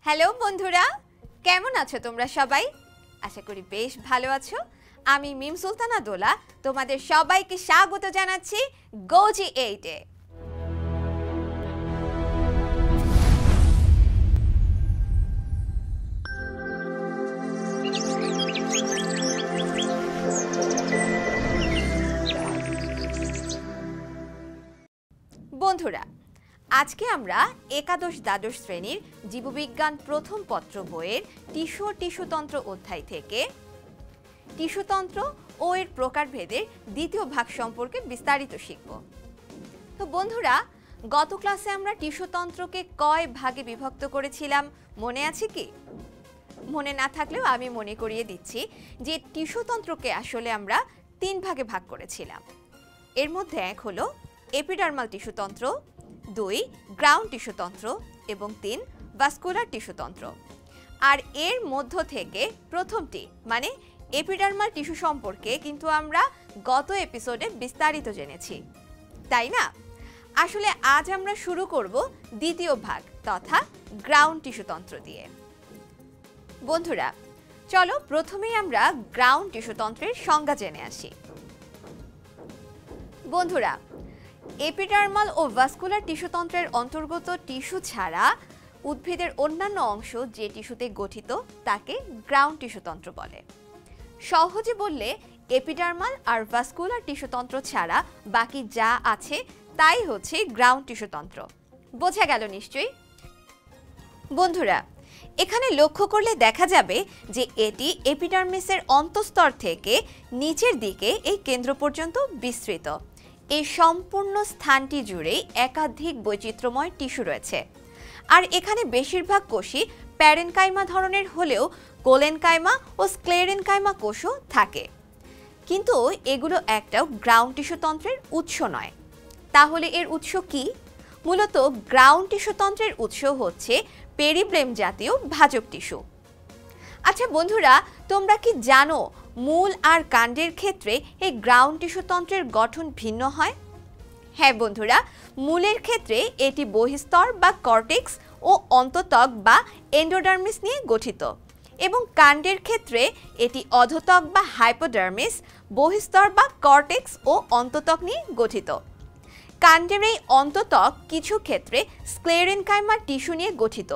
Hello বন্ধুরা, কেমন আছো তোমরা সবাই? আশা করি বেশ ভালো আছো। আমি মিম সুলতানা দোলা তোমাদের সবাইকে স্বাগত জানাচ্ছি গোজি 8-এ। বন্ধুরা, আজকে আমরা একাদশ দ্বাদশ শ্রেণীর জীববিজ্ঞান প্রথম পত্র বইয়ের টিস্যুতন্ত্র অধ্যায় থেকে টিস্যুতন্ত্র ও এর প্রকারভেদের দ্বিতীয় ভাগ সম্পর্কে বিস্তারিত শিখব। তো বন্ধুরা, গত ক্লাসে আমরা টিস্যুতন্ত্রকে কয় ভাগে বিভক্ত করেছিলাম মনে আছে কি? মনে না থাকলেও আমি মনে করিয়ে দিচ্ছি যে টিস্যুতন্ত্রকে আসলে আমরা 3 ভাগে ভাগ করেছিলাম। এর মধ্যে এক হলো এপিডার্মাল টিস্যুতন্ত্র, 2 গ্রাউন্ড টিস্যুতন্ত্র এবং 3 ভাস্কুলার টিস্যুতন্ত্র। আর এর মধ্য থেকে প্রথমটি মানে এপিডার্মাল টিস্যু সম্পর্কে কিন্তু আমরা গত এপিসোডে বিস্তারিত জেনেছি, তাই না? আসলে আজ আমরা শুরু করব দ্বিতীয় ভাগ তথা গ্রাউন্ড টিস্যুতন্ত্র দিয়ে। বন্ধুরা, চলো প্রথমেই আমরা গ্রাউন্ড টিস্যুতন্ত্রের সংজ্ঞা জেনে আসি। বন্ধুরা, এপিডার্মাল ও ভাস্কুলার টিস্যুতন্ত্রের অন্তর্গত টিস্যু ছাড়া উদ্ভিদের অন্যান্য অংশ যে টিস্যুতে গঠিত তাকে গ্রাউন্ড টিস্যুতন্ত্র বলে। সহজে বললে এপিডার্মাল আর ভাস্কুলার টিস্যুতন্ত্র ছাড়া বাকি যা আছে তাই হচ্ছে গ্রাউন্ড টিস্যুতন্ত্র। বোঝা গেল নিশ্চয়ই? বন্ধুরা, এখানে লক্ষ্য করলে দেখা যাবে যে এটি এপিডার্মিসের অন্তঃস্তর থেকে নিচের দিকে এই কেন্দ্র পর্যন্ত বিস্তৃত। এই সম্পূর্ণ স্থানটি জুড়েই একাধিক বৈচিত্র্যময় টিস্যু রয়েছে। আর এখানে বেশিরভাগ কোষই প্যারেনকাইমা ধরনের হলেও কোলেনকাইমা ও স্ক্লেরেনকাইমা কোষও থাকে। কিন্তু এগুলো একটাও গ্রাউন্ড টিস্যুতন্ত্রের উৎস নয়। তাহলে এর উৎস কি? মূলত গ্রাউন্ড টিস্যুতন্ত্রের উৎস হচ্ছে পেরিব্লেম জাতীয় ভাজক টিস্যু। আচ্ছা বন্ধুরা, তোমরা কি জানো মূল আর কাণ্ডের ক্ষেত্রে এই গ্রাউন্ড টিস্যুতন্ত্রের গঠন ভিন্ন হয়? হ্যাঁ বন্ধুরা, মূলের ক্ষেত্রে এটি বহিস্তর বা কর্টেক্স ও অন্তঃত্বক বা এন্ডোডার্মিস নিয়ে গঠিত এবং কাণ্ডের ক্ষেত্রে এটি অধোত্বক বা হাইপোডার্মিস, বহিস্তর বা কর্টেক্স ও অন্তঃত্বক নিয়ে গঠিত। কাণ্ডের এই অন্তঃত্বক কিছু ক্ষেত্রে স্ক্লেরেনকাইমা টিস্যু নিয়ে গঠিত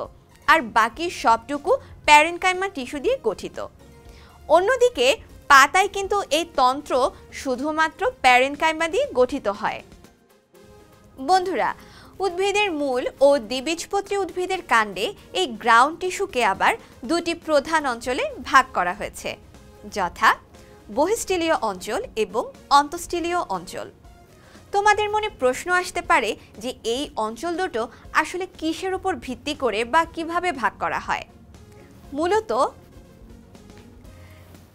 আর বাকি সবটুকু প্যারেনকাইমা টিস্যু দিয়ে গঠিত। অন্যদিকে পাতায় কিন্তু এই তন্ত্র শুধুমাত্র প্যারেনকাইমা দিয়ে গঠিত হয়। বন্ধুরা, উদ্ভিদের মূল ও দ্বিবীজপত্রী উদ্ভিদের কাণ্ডে এই গ্রাউন্ড টিস্যুকে আবার দুটি প্রধান অঞ্চলে ভাগ করা হয়েছে, যথা বহিঃস্টিলীয় অঞ্চল এবং অন্তঃস্টিলীয় অঞ্চল। তোমাদের মনে প্রশ্ন আসতে পারে যে এই অঞ্চল দুটো আসলে কিসের উপর ভিত্তি করে বা কিভাবে ভাগ করা হয়? মূলত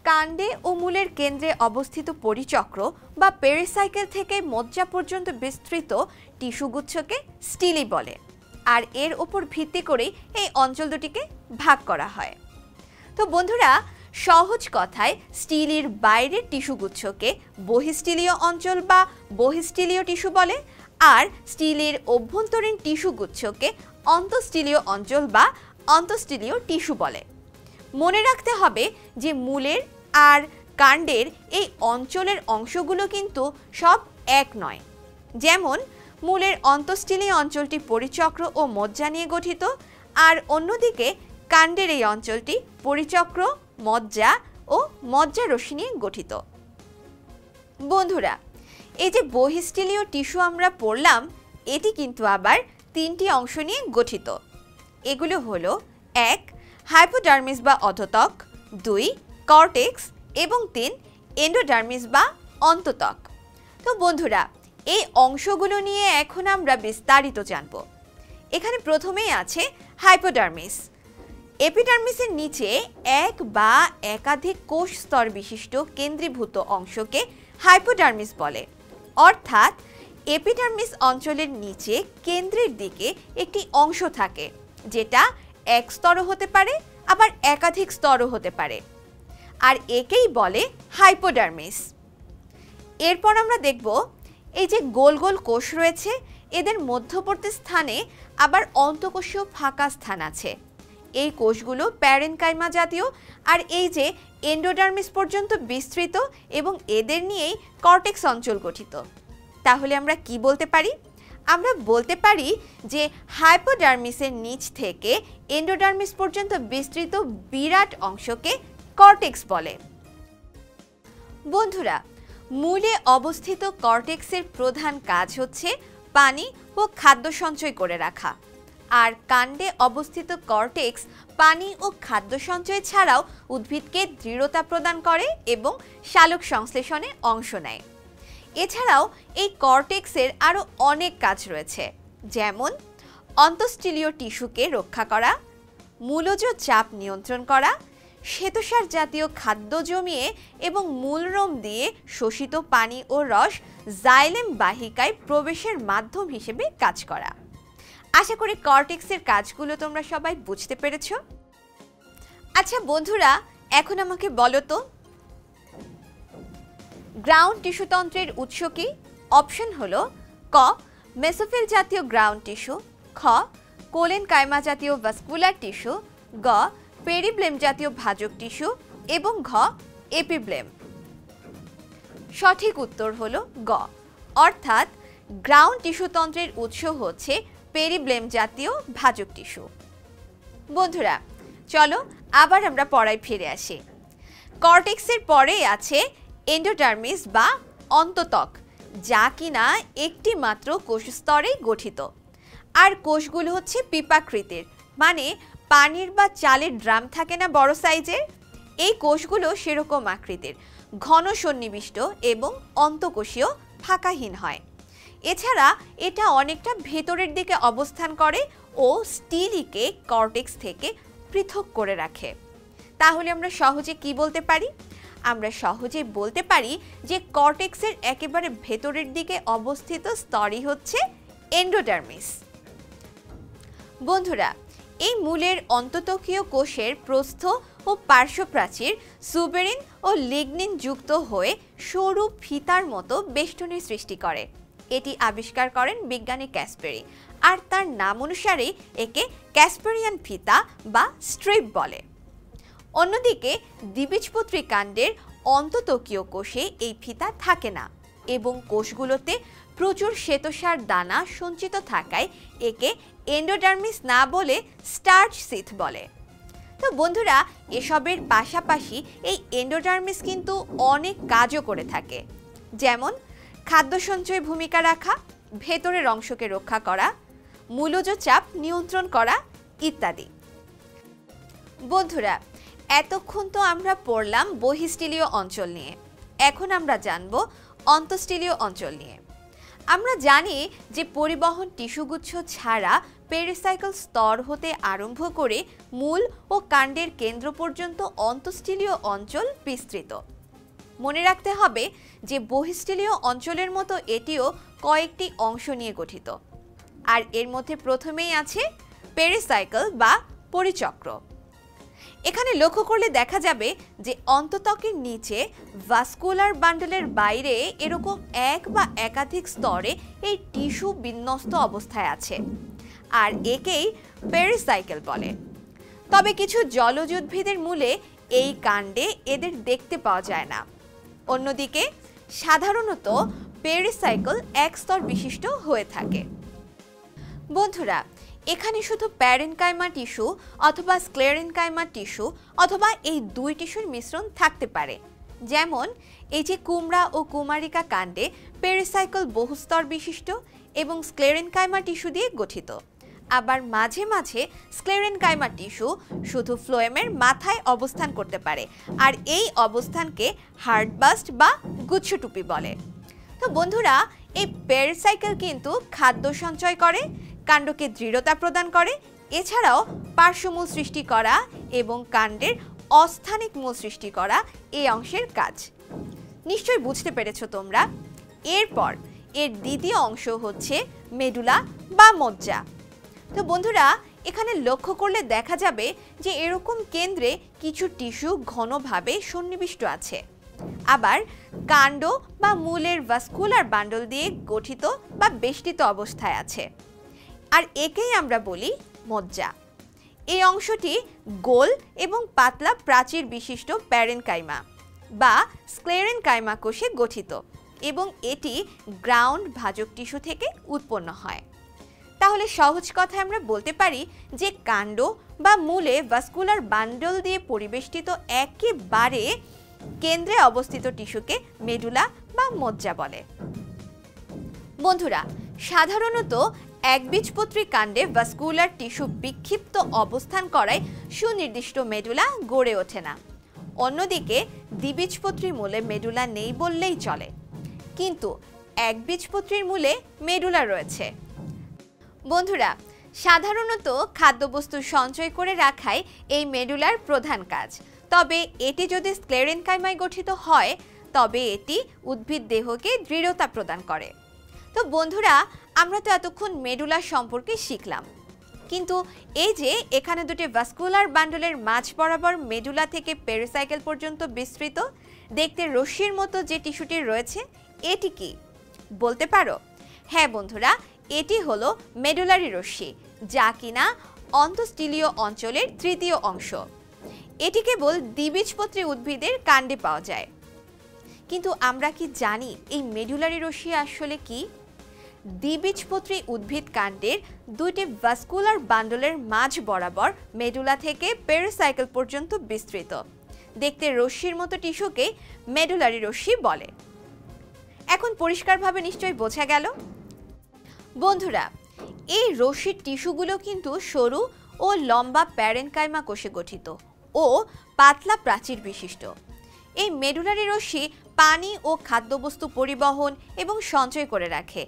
কাণ্ডে ও মূলের কেন্দ্রে অবস্থিত পরিচক্র বা পেরিসাইকেল থেকে মজ্জা পর্যন্ত বিস্তৃত টিস্যুগুচ্ছকে স্টিলি বলে, আর এর উপর ভিত্তি করেই এই অঞ্চল দুটিকে ভাগ করা হয়। তো বন্ধুরা, সহজ কথায় স্টিলির বাইরের টিস্যুগুচ্ছকে বহিঃস্টিলীয় অঞ্চল বা বহিঃস্টিলীয় টিস্যু বলে, আর স্টিলের অভ্যন্তরীণ টিস্যুগুচ্ছকে অন্তঃস্টিলীয় অঞ্চল বা অন্তঃস্টিলীয় টিস্যু বলে। মনে রাখতে হবে যে মূলের আর কাণ্ডের এই অঞ্চলের অংশগুলো কিন্তু সব এক নয়। যেমন মূলের অন্তঃস্টিলীয় অঞ্চলটি পরিচক্র ও মজ্জা নিয়ে গঠিত, আর অন্যদিকে কাণ্ডের এই অঞ্চলটি পরিচক্র, মজ্জা ও মজ্জা রশ্মি নিয়ে গঠিত। বন্ধুরা, এই যে বহিঃস্টিলীয় টিস্যু আমরা পড়লাম, এটি কিন্তু আবার 3টি অংশ নিয়ে গঠিত। এগুলো হলো 1 হাইপোডার্মিস বা অধোত্বক, 2 কর্টেক্স এবং 3 এন্ডোডার্মিস বা অন্তঃত্বক। তো বন্ধুরা, এই অংশগুলো নিয়ে এখন আমরা বিস্তারিত জানব। এখানে প্রথমেই আছে হাইপোডার্মিস। এপিডার্মিসের নিচে এক বা একাধিক কোষ স্তর বিশিষ্ট কেন্দ্রীভূত অংশকে হাইপোডার্মিস বলে। অর্থাৎ এপিডার্মিস অঞ্চলের নিচে কেন্দ্রের দিকে একটি অংশ থাকে, যেটা এক স্তরও হতে পারে আবার একাধিক স্তরও হতে পারে, আর একেই বলে হাইপোডার্মিস। এরপর আমরা দেখব এই যে গোল গোল কোষ রয়েছে, এদের মধ্যবর্তী স্থানে আবার অন্তঃকোষীয় ফাঁকা স্থান আছে। এই কোষগুলো প্যারেনকাইমা জাতীয়, আর এই যে এন্ডোডার্মিস পর্যন্ত বিস্তৃত এবং এদের নিয়েই কর্টেক্স অঞ্চল গঠিত। তাহলে আমরা কি বলতে পারি? আমরা বলতে পারি যে হাইপোডার্মিসের নিচ থেকে এন্ডোডার্মিস পর্যন্ত বিস্তৃত বিরাট অংশকে কর্টেক্স বলে। বন্ধুরা, মূলে অবস্থিত কর্টেক্সের প্রধান কাজ হচ্ছে পানি ও খাদ্য সঞ্চয় করে রাখা, আর কাণ্ডে অবস্থিত কর্টেক্স পানি ও খাদ্য সঞ্চয় ছাড়াও উদ্ভিদকে দৃঢ়তা প্রদান করে এবং সালোক সংশ্লেষণে অংশ নেয়। এছাড়াও এই কর্টেক্সের আরও অনেক কাজ রয়েছে, যেমন অন্তঃস্টিলীয় টিস্যুকে রক্ষা করা, মূলজ চাপ নিয়ন্ত্রণ করা, শ্বেতসার জাতীয় খাদ্য জমিয়ে এবং মূলরোম দিয়ে শোষিত পানি ও রস জাইলেম বাহিকায় প্রবেশের মাধ্যম হিসেবে কাজ করা। আশা করি কর্টেক্সের কাজগুলো তোমরা সবাই বুঝতে পেরেছ। আচ্ছা বন্ধুরা, এখন আমাকে বলো তো, গ্রাউন্ড টিস্যুতন্ত্রের উৎস কি? অপশন হলো ক মেসোফিল জাতীয় গ্রাউন্ড টিস্যু, খ কোলেনকাইমা জাতীয় ভাস্কুলার টিস্যু, গ পেরিব্লেম জাতীয় ভাজক টিস্যু এবং ঘ এপিব্লেম। সঠিক উত্তর হলো গ, অর্থাৎ গ্রাউন্ড টিস্যুতন্ত্রের উৎস হচ্ছে পেরিব্লেম জাতীয় ভাজক টিস্যু। বন্ধুরা চলো আবার আমরা পড়ায় ফিরে আসি। কর্টেক্সের পরেই আছে এন্ডোডার্মিস বা অন্তত্বক, যা কিনা একটি মাত্র কোষস্তরেই গঠিত। আর কোষগুলো হচ্ছে পিপাকৃতির, মানে পানির বা চালের ড্রাম থাকে না বড় সাইজের, এই কোষগুলো সেরকম আকৃতির, ঘন সন্নিবিষ্ট এবং অন্তঃকোষীয়, ফাঁকাহীন হয়। এছাড়া এটা অনেকটা ভেতরের দিকে অবস্থান করে ও স্টিলিকে কর্টেক্স থেকে পৃথক করে রাখে। তাহলে আমরা সহজে কি বলতে পারি? আমরা সহজে বলতে পারি যে কর্টেক্সের একেবারে ভেতরের দিকে অবস্থিত স্তরই হচ্ছে এন্ডোডার্মিস। বন্ধুরা, এই মূলের অন্ততকীয় কোষের প্রস্থ ও পার্শ্বপ্রাচীর সুবেরিন ও লিগনিন যুক্ত হয়ে সরু ফিতার মতো বেষ্টনী সৃষ্টি করে। এটি আবিষ্কার করেন বিজ্ঞানী ক্যাসপেরি, আর তার নাম অনুসারে একে ক্যাসপেরিয়ান ফিতা বা স্ট্রিপ বলে। অন্যদিকে দ্বিবীজপত্রী কাণ্ডের অন্ততকীয় কোষে এই ফিতা থাকে না এবং কোষগুলোতে প্রচুর শ্বেতসার দানা সঞ্চিত থাকায় একে এন্ডোডার্মিস না বলে স্টার্চ সিথ বলে। তো বন্ধুরা, এসবের পাশাপাশি এই এন্ডোডার্মিস কিন্তু অনেক কাজও করে থাকে, যেমন খাদ্য সঞ্চয়ে ভূমিকা রাখা, ভেতরের অংশকে রক্ষা করা, মূলজ চাপ নিয়ন্ত্রণ করা ইত্যাদি। বন্ধুরা, এতক্ষণ তো আমরা পড়লাম বহিঃস্টিলীয় অঞ্চল নিয়ে, এখন আমরা জানব অন্তঃস্টিলীয় অঞ্চল নিয়ে। আমরা জানি যে পরিবহন টিস্যুগুচ্ছ ছাড়া পেরিসাইকেল স্তর হতে আরম্ভ করে মূল ও কাণ্ডের কেন্দ্র পর্যন্ত অন্তঃস্টিলীয় অঞ্চল বিস্তৃত। মনে রাখতে হবে যে বহিঃস্টিলীয় অঞ্চলের মতো এটিও কয়েকটি অংশ নিয়ে গঠিত, আর এর মধ্যে প্রথমেই আছে পেরিসাইকেল বা পরিচক্র। এখানে লক্ষ্য করলে দেখা যাবে যে অন্তত্বকের নিচে ভাস্কুলার বান্ডলের বাইরে এরকম এক বা একাধিক স্তরে এই টিস্যু বিন্যস্ত অবস্থায় আছে, আর একেই পেরিসাইকেল বলে। তবে কিছু জলজ উদ্ভিদের মূলে এই কাণ্ডে এদের দেখতে পাওয়া যায় না। অন্যদিকে সাধারণত পেরিসাইকেল এক স্তর বিশিষ্ট হয়ে থাকে। বন্ধুরা, এখানে শুধু প্যারেনকাইমা টিস্যু অথবা স্ক্লেরেনকাইমা টিস্যু অথবা এই দুই টিস্যুর মিশ্রণ থাকতে পারে, যেমন এই যে কুমড়া ও কুমারিকা কাণ্ডে পেরিসাইকেল বহুস্তর বিশিষ্ট এবং স্ক্লেরেনকাইমা টিস্যু দিয়ে গঠিত। আবার মাঝে মাঝে স্ক্লেরেনকাইমা টিস্যু শুধু ফ্লোয়েমের মাথায় অবস্থান করতে পারে, আর এই অবস্থানকে হার্ডবাস্ট বা গুচ্ছটুপি বলে। তো বন্ধুরা, এই পেরিসাইকেল কিন্তু খাদ্য সঞ্চয় করে, কাণ্ডকে দৃঢ়তা প্রদান করে, এছাড়াও পার্শ্বমূল সৃষ্টি করা এবং কাণ্ডের অস্থানিক মূল সৃষ্টি করা এই অংশের কাজ। নিশ্চয়ই বুঝতে পেরেছো তোমরা। এরপর এর দ্বিতীয় অংশ হচ্ছে মেডুলা বা মজ্জা। তো বন্ধুরা, এখানে লক্ষ্য করলে দেখা যাবে যে এরকম কেন্দ্রে কিছু টিস্যু ঘনভাবে সন্নিবিষ্ট আছে, আবার কাণ্ড বা মূলের ভাস্কুলার বান্ডল দিয়ে গঠিত বা বেষ্টিত অবস্থায় আছে, আর একেই আমরা বলি মজ্জা। এই অংশটি গোল এবং পাতলা প্রাচীর বিশিষ্ট প্যারেনকাইমা বা স্ক্লেরেনকাইমা কোষে গঠিত এবং এটি গ্রাউন্ড ভাজক টিস্যু থেকে উৎপন্ন হয়। তাহলে সহজ কথায় আমরা বলতে পারি যে কাণ্ড বা মূলে ভাস্কুলার বান্ডল দিয়ে পরিবেষ্টিত একেবারে কেন্দ্রে অবস্থিত টিস্যুকে মেডুলা বা মজ্জা বলে। বন্ধুরা, সাধারণত একবীজপত্রী কাণ্ডে ভাস্কুলার টিস্যু বিক্ষিপ্ত অবস্থান করায় সুনির্দিষ্ট মেডুলা গড়ে ওঠে না। অন্যদিকে দ্বিবীজপত্রী মূলে মেডুলা নেই বললেই চলে, কিন্তু একবীজপত্রীর মূলে মেডুলা রয়েছে। বন্ধুরা, সাধারণত খাদ্যবস্তু সঞ্চয় করে রাখাই এই মেডুলার প্রধান কাজ। তবে এটি যদি স্ক্লেরেনকাইমায় গঠিত হয় তবে এটি উদ্ভিদ দেহকে দৃঢ়তা প্রদান করে। তো বন্ধুরা, আমরা তো এতক্ষণ মেডুলা সম্পর্কে শিখলাম, কিন্তু এই যে এখানে দুটি ভাস্কুলার বান্ডলের মাঝ বরাবর মেডুলা থেকে পেরিসাইকেল পর্যন্ত বিস্তৃত দেখতে রশ্মির মতো যে টিস্যুটি রয়েছে, এটি কি বলতে পারো? হ্যাঁ বন্ধুরা, এটি হলো মেডুলারি রশ্মি, যা কিনা অন্তঃস্টিলীয় অঞ্চলের তৃতীয় অংশ। এটি কেবল দ্বিবীজপত্রী উদ্ভিদের কাণ্ডে পাওয়া যায়। কিন্তু আমরা কি জানি এই মেডুলারি রশ্মি আসলে কি? দ্বিবীজপত্রী উদ্ভিদ কাণ্ডের দুইটি ভাস্কুলার বান্ডলের মাঝ বরাবর মেডুলা থেকে পেরিসাইকেল পর্যন্ত বিস্তৃত দেখতে রশ্মির মতো টিস্যুকে মেডুলারি রশ্মি বলে। এখন পরিষ্কারভাবে নিশ্চয়ই বোঝা গেল। বন্ধুরা, এই রশ্মির টিস্যুগুলো কিন্তু সরু ও লম্বা প্যারেনকাইমা কোষে গঠিত ও পাতলা প্রাচীর বিশিষ্ট। এই মেডুলারি রশ্মি পানি ও খাদ্যবস্তু পরিবহন এবং সঞ্চয় করে রাখে,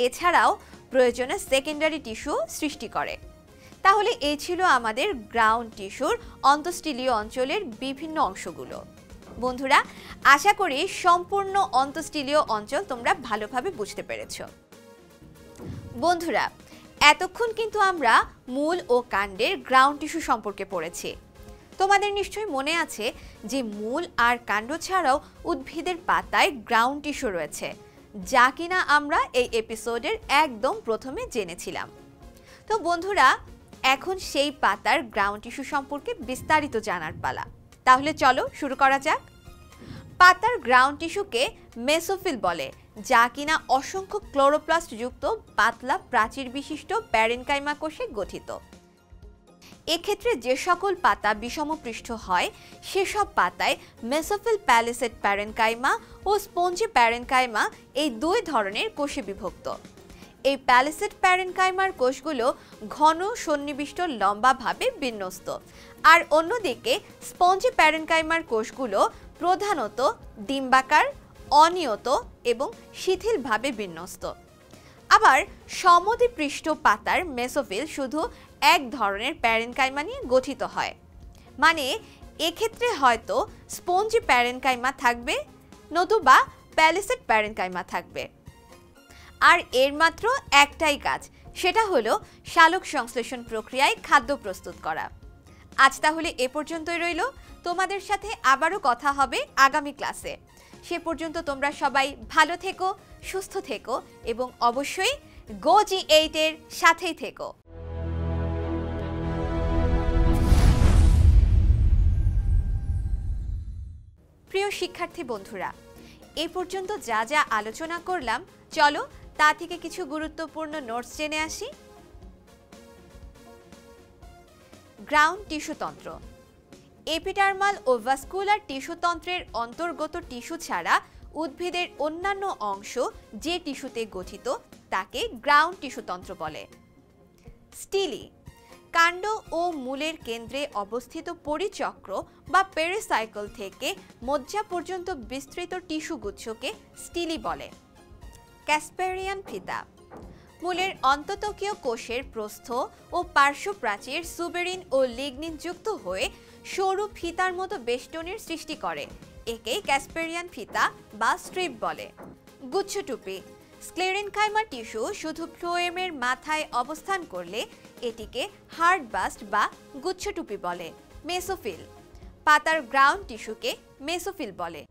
এছাড়াও প্রয়োজনে সেকেন্ডারি টিস্যু সৃষ্টি করে। তাহলে এই ছিল আমাদের গ্রাউন্ড টিস্যুর অন্তঃস্টিলীয় অঞ্চলের বিভিন্ন অংশগুলো। বন্ধুরা, আশা করি সম্পূর্ণ অন্তঃস্টিলীয় অঞ্চল তোমরা ভালোভাবে বুঝতে পেরেছো। বন্ধুরা, এতক্ষণ কিন্তু আমরা মূল ও কাণ্ডের গ্রাউন্ড টিস্যু সম্পর্কে পড়েছি। তোমাদের নিশ্চয়ই মনে আছে যে মূল আর কাণ্ড ছাড়াও উদ্ভিদের পাতায় গ্রাউন্ড টিস্যু রয়েছে, যা কিনা আমরা এই এপিসোডের একদম প্রথমে জেনেছিলাম। তো বন্ধুরা, এখন সেই পাতার গ্রাউন্ড টিস্যু সম্পর্কে বিস্তারিত জানার পালা। তাহলে চলো শুরু করা যাক। পাতার গ্রাউন্ড টিস্যুকে মেসোফিল বলে, যা কিনা অসংখ্য ক্লোরোপ্লাস্ট যুক্ত পাতলা প্রাচীর বিশিষ্ট প্যারেনকাইমা কোষে গঠিত। এক্ষেত্রে যে সকল পাতা বিষমপৃষ্ঠ হয় সেসব পাতায় মেসোফিল প্যালিসেড প্যারেনকাইমা ও স্পঞ্জি প্যারেনকাইমা এই দুই ধরনের কোষে বিভক্ত। এই প্যালিসেড প্যারেনকাইমার কোষগুলো ঘন সন্নিবিষ্ট লম্বাভাবে বিন্যস্ত, আর অন্যদিকে স্পঞ্জি প্যারেনকাইমার কোষগুলো প্রধানত ডিম্বাকার, অনিয়ত এবং শিথিলভাবে বিন্যস্ত। আবার সমদ্বিপৃষ্ঠ পাতার মেসোফিল শুধু এক ধরনের প্যারেনকাইমা নিয়ে গঠিত হয়, মানে এক্ষেত্রে হয়তো স্পঞ্জি প্যারেনকাইমা থাকবে নতুবা প্যালিসেড প্যারেনকাইমা থাকবে। আর এর মাত্র একটাই কাজ, সেটা হলো সালোক সংশ্লেষণ প্রক্রিয়ায় খাদ্য প্রস্তুত করা। আজ তাহলে এ পর্যন্তই রইল। তোমাদের সাথে আবারও কথা হবে আগামী ক্লাসে। সে পর্যন্ত তোমরা সবাই ভালো থেকো, সুস্থ থেকো এবং অবশ্যই GoG8 এর সাথেই থেকো। প্রিয় শিক্ষার্থী বন্ধুরা, এই পর্যন্ত যা যা আলোচনা করলাম, চলো তা থেকে কিছু গুরুত্বপূর্ণ নোটস জেনে আসি। গ্রাউন্ড টিস্যুতন্ত্র। এপিডার্মাল ও ভাস্কুলার টিস্যুতন্ত্রের অন্তর্গত টিস্যু ছাড়া উদ্ভিদের অন্যান্য অংশ যে টিস্যুতে গঠিত তাকে গ্রাউন্ড টিস্যুতন্ত্র বলে। স্টিলি। কাণ্ড ও মূলের কেন্দ্রে অবস্থিত পরিচক্র বা পেরিসাইকেল থেকে মজ্জা পর্যন্ত বিস্তৃত টিস্যুগুচ্ছকে স্টিলি বলে। ক্যাসপেরিয়ান ফিতা। মূলের অন্ততকীয় কোষের প্রস্থ ও পার্শ্বপ্রাচীর সুবেরিন ও লিগনিন যুক্ত হয়ে সরু ফিতার মতো বেষ্টনীর সৃষ্টি করে, একে ক্যাসপেরিয়ান ফিতা বা স্ট্রিপ বলে। গুচ্ছটুপি। স্ক্লেরেনকাইমা টিস্যু শুধু ফ্লোয়েমের মাথায় অবস্থান করলে এটিকে হার্ড বাস্ট বা গুচ্ছটুপি বলে। মেসোফিল। পাতার গ্রাউন্ড টিস্যুকে মেসোফিল বলে।